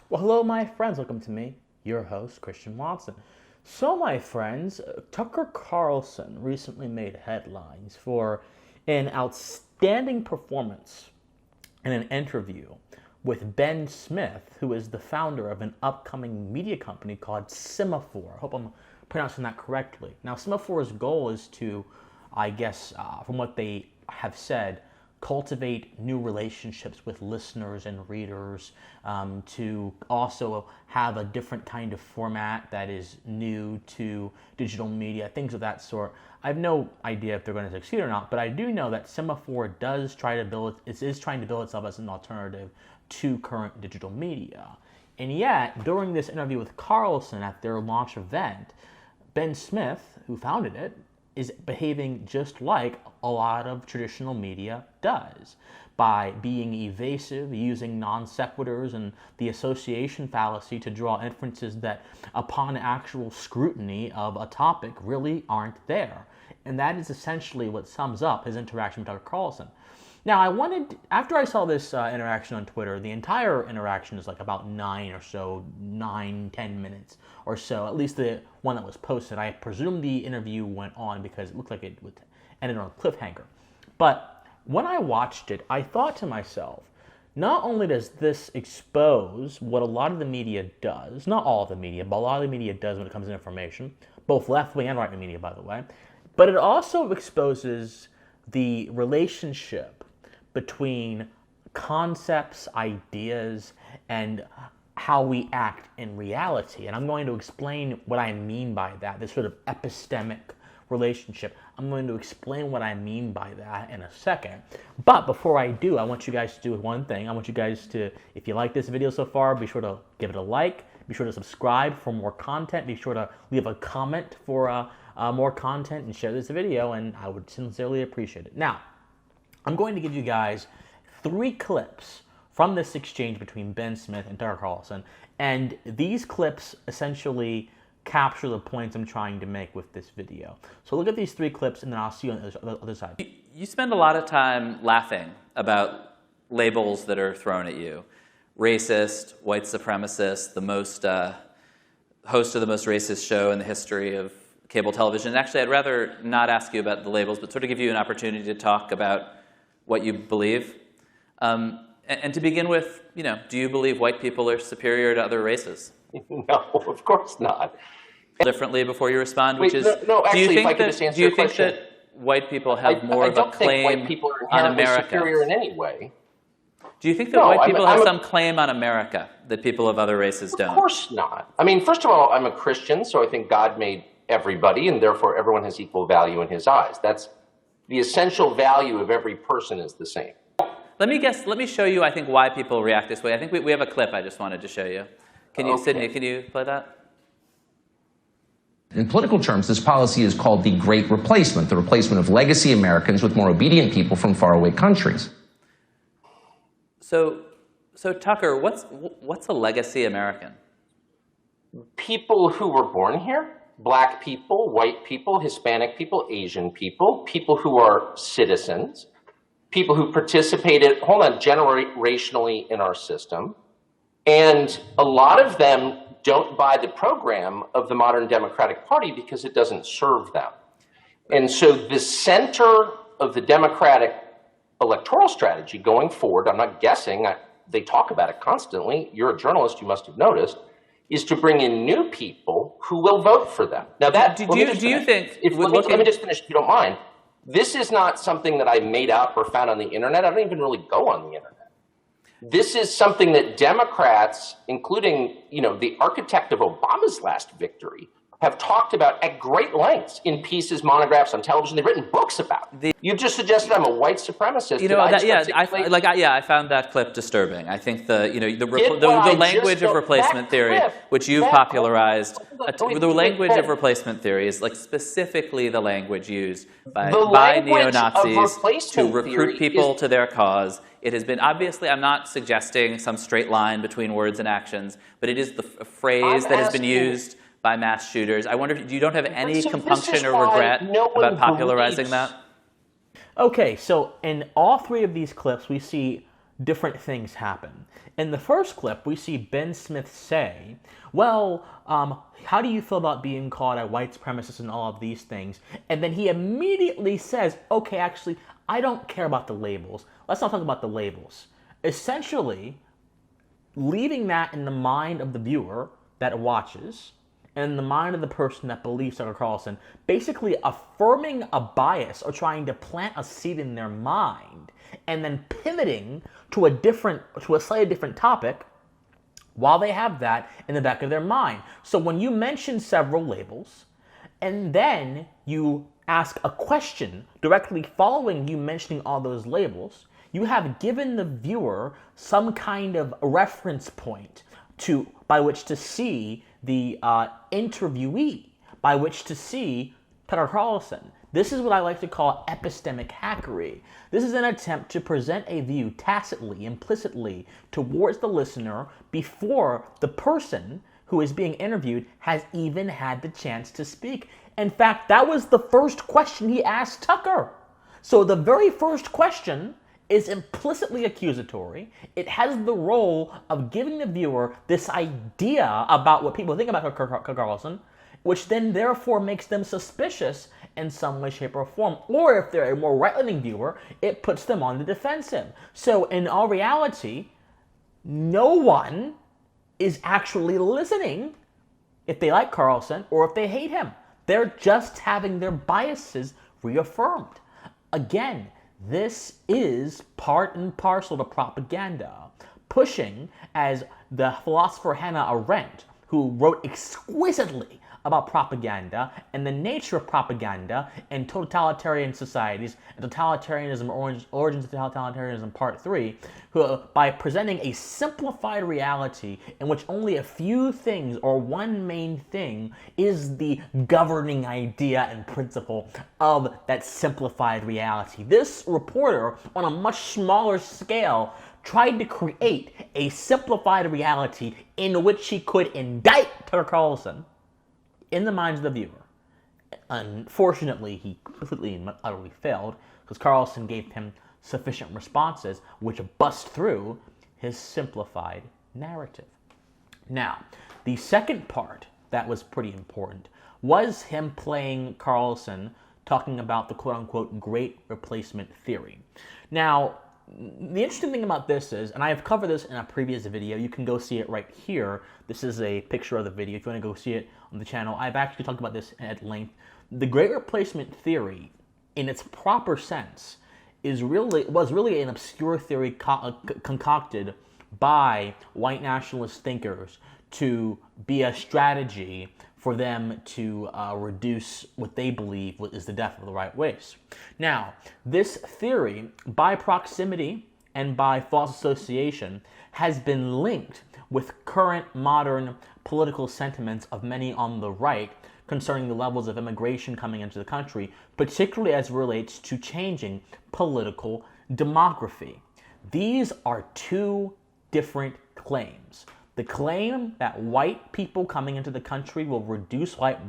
Well, hello, my friends. Welcome to me, your host, Christian Watson. So, my friends, Tucker Carlson recently made headlines for an outstanding performance in an interview with Ben Smith, who is the founder of an upcoming media company called Semafor. I hope I'm pronouncing that correctly. Now, Semafor's goal is to, from what they have said, cultivate new relationships with listeners and readers, to also have a different kind of format that is new to digital media, things of that sort. I have no idea if they're going to succeed or not, but I do know that Semafor is trying to build itself as an alternative to current digital media. And yet, during this interview with Carlson at their launch event, Ben Smith, who founded it, is behaving just like a lot of traditional media does, by being evasive, using non sequiturs and the association fallacy to draw inferences that upon actual scrutiny of a topic really aren't there. And that is essentially what sums up his interaction with Tucker Carlson. Now, after I saw this interaction on Twitter, the entire interaction is like about 10 minutes or so, at least the one that was posted. I presume the interview went on because it looked like it ended on a cliffhanger. But when I watched it, I thought to myself, not only does this expose what a lot of the media does, not all of the media, but a lot of the media does when it comes to information, both left-wing and right-wing media, by the way, but it also exposes the relationship between concepts, ideas, and how we act in reality. And I'm going to explain what I mean by that, this sort of epistemic relationship. I'm going to explain what I mean by that in a second. But before I do, I want you guys to do one thing. I want you guys to, if you like this video so far, be sure to give it a like. Be sure to subscribe for more content. Be sure to leave a comment for more content and share this video, and I would sincerely appreciate it. Now, I'm going to give you guys 3 clips from this exchange between Ben Smith and Tucker Carlson, and these clips essentially capture the points I'm trying to make with this video. So look at these 3 clips, and then I'll see you on the other side. You spend a lot of time laughing about labels that are thrown at you. Racist, white supremacist, the host of the most racist show in the history of cable television. Actually, I'd rather not ask you about the labels, but sort of give you an opportunity to talk about what you believe. And to begin with, do you believe white people are superior to other races? No, of course not. Differently before you respond, Wait, which is, no, actually, do you think if I could just answer do you your think question. that white people have more I of a don't think claim white people are on inherently America? superior in any way. Do you think that No, white people have I'm some claim on America that people of other races don't? Of course not. I mean, first of all, I'm a Christian, so I think God made everybody, and therefore everyone has equal value in his eyes. That's the essential value of every person is the same. Let me show you, I think, why people react this way. I think we have a clip I just wanted to show you. Sydney, can you play that? In political terms, this policy is called the Great Replacement, the replacement of legacy Americans with more obedient people from faraway countries. So Tucker, what's a legacy American? People who were born here, black people, white people, Hispanic people, Asian people, people who are citizens, people who participated, generationally in our system. And a lot of them don't buy the program of the modern Democratic Party because it doesn't serve them. And so the center of the Democratic electoral strategy going forward, I'm not guessing, they talk about it constantly, you're a journalist, you must have noticed, is to bring in new people who will vote for them. Now that, let me just finish if you don't mind. This is not something that I made up or found on the internet. I don't even really go on the internet. This is something that Democrats, including, the architect of Obama's last victory, have talked about at great lengths in pieces, monographs, on television. They've written books about. You just suggested I'm a white supremacist. I found that clip disturbing. I think the language of replacement theory, which you've popularized, the language of replacement theory is like specifically the language used by neo-Nazis to recruit people to their cause. It has been, obviously, I'm not suggesting some straight line between words and actions, but it is the phrase that has been used by mass shooters. I wonder if you don't have any compunction or regret about popularizing that? Okay, so in all 3 of these clips, we see different things happen. In the first clip, we see Ben Smith say, well, how do you feel about being called a white supremacist and all of these things? And then he immediately says, okay, actually, I don't care about the labels. Let's not talk about the labels. Essentially, leaving that in the mind of the viewer that watches, and in the mind of the person that believes Tucker Carlson, basically affirming a bias or trying to plant a seed in their mind, and then pivoting to a slightly different topic while they have that in the back of their mind. So when you mention several labels, and then you ask a question directly following you mentioning all those labels, you have given the viewer some kind of reference point by which to see the interviewee, by which to see Tucker Carlson. This is what I like to call epistemic hackery. This is an attempt to present a view tacitly, implicitly, towards the listener before the person who is being interviewed has even had the chance to speak. In fact, that was the first question he asked Tucker. So the very first question is implicitly accusatory. It has the role of giving the viewer this idea about what people think about Tucker Carlson, which then therefore makes them suspicious in some way, shape, or form. Or if they're a more right-leaning viewer, it puts them on the defensive. So in all reality, no one is actually listening if they like Carlson or if they hate him. They're just having their biases reaffirmed. Again, this is part and parcel to propaganda, pushing, as the philosopher Hannah Arendt, who wrote exquisitely about propaganda and the nature of propaganda in totalitarian societies, and totalitarianism, origins of totalitarianism, part 3, who, by presenting a simplified reality in which only a few things or one main thing is the governing idea and principle of that simplified reality. This reporter, on a much smaller scale, tried to create a simplified reality in which he could indict Tucker Carlson in the minds of the viewer. Unfortunately, he completely and utterly failed, because Carlson gave him sufficient responses which bust through his simplified narrative. Now, the second part that was pretty important was him playing Carlson talking about the quote-unquote great replacement theory. Now, the interesting thing about this is, and I have covered this in a previous video, you can go see it right here. This is a picture of the video if you want to go see it on the channel. I've actually talked about this at length. The great replacement theory, in its proper sense, was really an obscure theory concocted by white nationalist thinkers to be a strategy for them to reduce what they believe is the death of the right race. Now, this theory, by proximity and by false association, has been linked with current modern political sentiments of many on the right concerning the levels of immigration coming into the country, particularly as it relates to changing political demography. These are two different claims. The claim that white people coming into the country will reduce white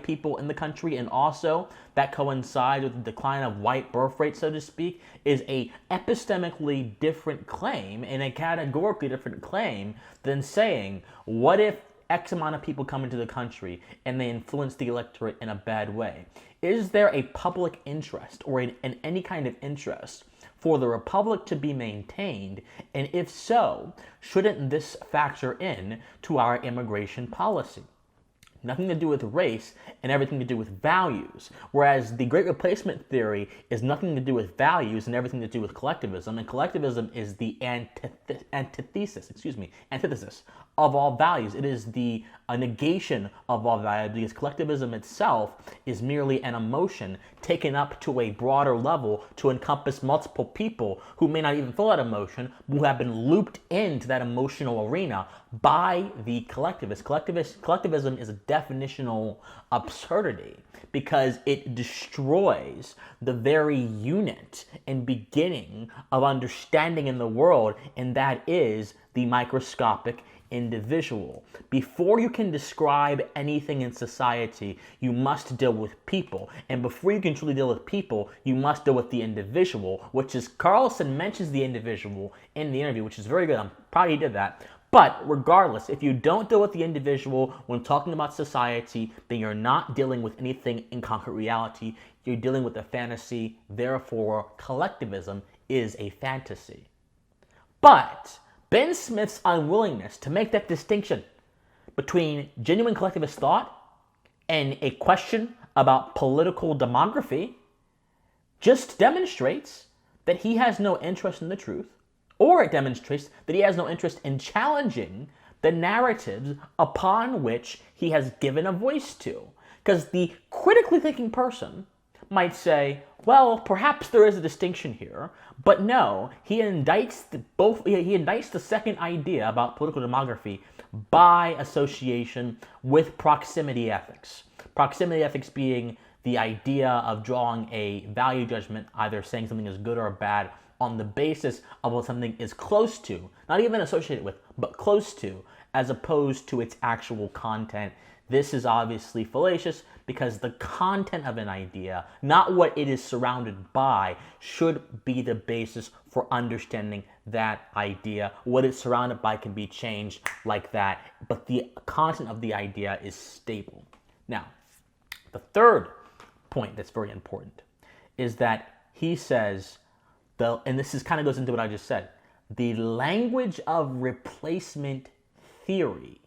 people in the country, and also that coincides with the decline of white birth rate, so to speak, is a epistemically different claim and a categorically different claim than saying, what if X amount of people come into the country and they influence the electorate in a bad way? Is there a public interest or in any kind of interest for the republic to be maintained? And if so, shouldn't this factor in to our immigration policy? Nothing to do with race and everything to do with values. Whereas the Great Replacement theory is nothing to do with values and everything to do with collectivism. And collectivism is the antithesis of all values. It is the negation of all values, because collectivism itself is merely an emotion taken up to a broader level to encompass multiple people who may not even feel that emotion, who have been looped into that emotional arena by the collectivists. Collectivism is a definitional absurdity because it destroys the very unit and beginning of understanding in the world, and that is the microscopic individual. Before you can describe anything in society, you must deal with people. And before you can truly deal with people, you must deal with the individual, which is, Carlson mentions the individual in the interview, which is very good. I'm proud he did that. But regardless, if you don't deal with the individual when talking about society, then you're not dealing with anything in concrete reality. You're dealing with a fantasy. Therefore, collectivism is a fantasy. But Ben Smith's unwillingness to make that distinction between genuine collectivist thought and a question about political demography just demonstrates that he has no interest in the truth, or it demonstrates that he has no interest in challenging the narratives upon which he has given a voice to. Because the critically thinking person might say, well, perhaps there is a distinction here, but no, he indicts the second idea about political demography by association with proximity ethics. Proximity ethics being the idea of drawing a value judgment, either saying something is good or bad, on the basis of what something is close to, not even associated with, but close to, as opposed to its actual content. This is obviously fallacious because the content of an idea, not what it is surrounded by, should be the basis for understanding that idea. What it's surrounded by can be changed like that, but the content of the idea is stable. Now, the third point that's very important is that he says, and this kind of goes into what I just said, the language of replacement theory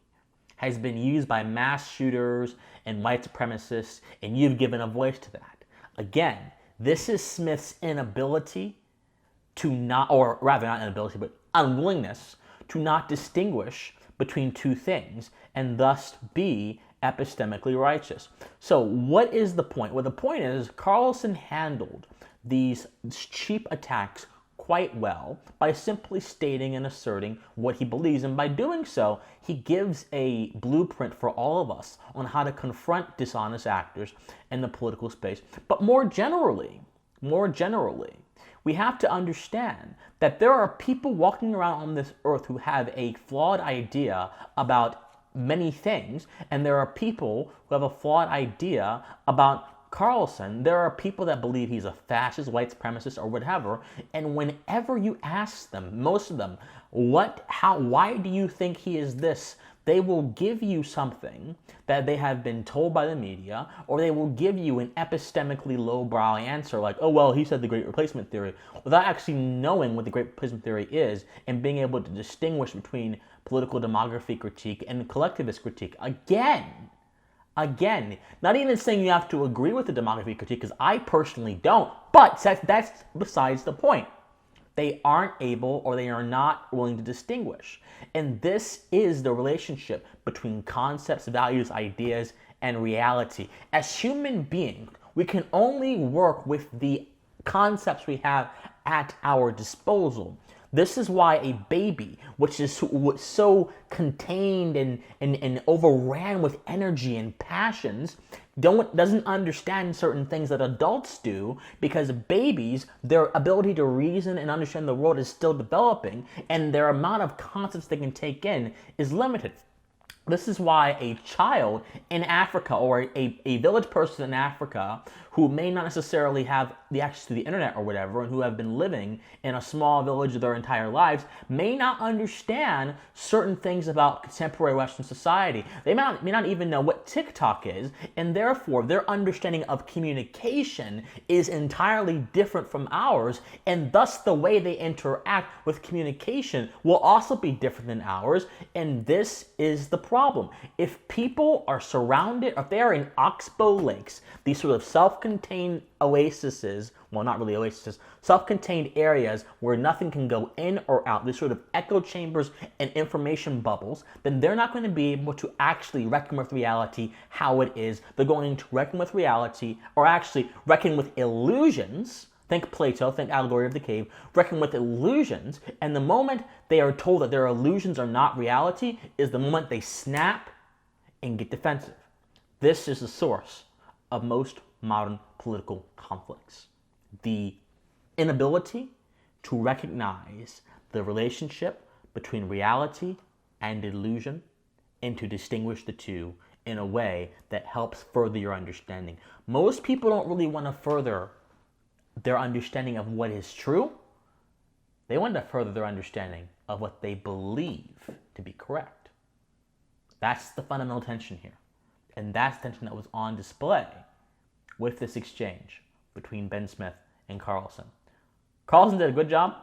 has been used by mass shooters and white supremacists, and you've given a voice to that. Again, this is Smith's inability to not, or rather not inability, but unwillingness to not distinguish between two things and thus be epistemically righteous. So what is the point? Well, the point is Carlson handled these cheap attacks quite well by simply stating and asserting what he believes, and by doing so, he gives a blueprint for all of us on how to confront dishonest actors in the political space. But more generally, we have to understand that there are people walking around on this earth who have a flawed idea about many things, and there are people who have a flawed idea about Carlson. There are people that believe he's a fascist, white supremacist, or whatever, and whenever you ask them, most of them, why do you think he is this? They will give you something that they have been told by the media, or they will give you an epistemically lowbrow answer like, oh, well, he said the Great Replacement Theory, without actually knowing what the Great Replacement Theory is and being able to distinguish between political demography critique and collectivist critique. Again, not even saying you have to agree with the demography critique, because I personally don't, but that's besides the point. They aren't able, or they are not willing to distinguish. And this is the relationship between concepts, values, ideas, and reality. As human beings, we can only work with the concepts we have at our disposal. This is why a baby, which is so contained and overran with energy and passions, doesn't understand certain things that adults do, because babies, their ability to reason and understand the world is still developing, and their amount of concepts they can take in is limited. This is why a child in Africa, or a village person in Africa who may not necessarily have the access to the internet or whatever, and who have been living in a small village their entire lives, may not understand certain things about contemporary Western society. They may not even know what TikTok is, and therefore their understanding of communication is entirely different from ours, and thus the way they interact with communication will also be different than ours, and this is the problem. If people are surrounded, if they are in oxbow lakes, these sort of self-contained oases, well, not really oases, self-contained areas where nothing can go in or out, these sort of echo chambers and information bubbles, then they're not going to be able to actually reckon with reality how it is. They're going to reckon with reality, or actually reckon with illusions. Think Plato, think Allegory of the Cave, reckon with illusions, and the moment they are told that their illusions are not reality is the moment they snap and get defensive. This is the source of most modern political conflicts. The inability to recognize the relationship between reality and illusion and to distinguish the two in a way that helps further your understanding. Most people don't really want to further their understanding of what is true. They want to further their understanding of what they believe to be correct. That's the fundamental tension here. And that's the tension that was on display with this exchange between Ben Smith and Carlson. Carlson did a good job.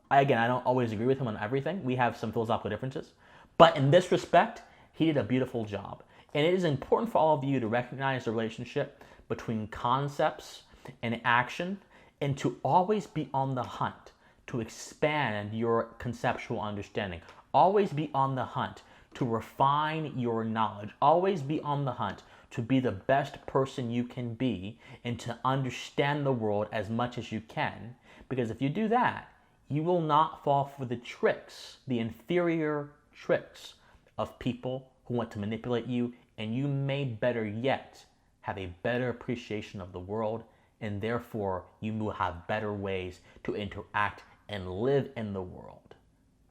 I don't always agree with him on everything. We have some philosophical differences. But in this respect, he did a beautiful job. And it is important for all of you to recognize the relationship between concepts and action, and to always be on the hunt to expand your conceptual understanding. Always be on the hunt to refine your knowledge. Always be on the hunt to be the best person you can be and to understand the world as much as you can. Because if you do that, you will not fall for the tricks, the inferior tricks of people who want to manipulate you, and you may, better yet, have a better appreciation of the world, and therefore you will have better ways to interact and live in the world.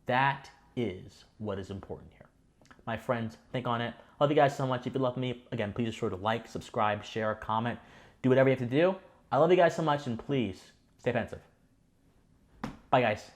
That is what is important here. My friends, think on it. Love you guys so much. If you love me, again, please be sure to like, subscribe, share, comment, do whatever you have to do. I love you guys so much, and please stay pensive. Bye, guys.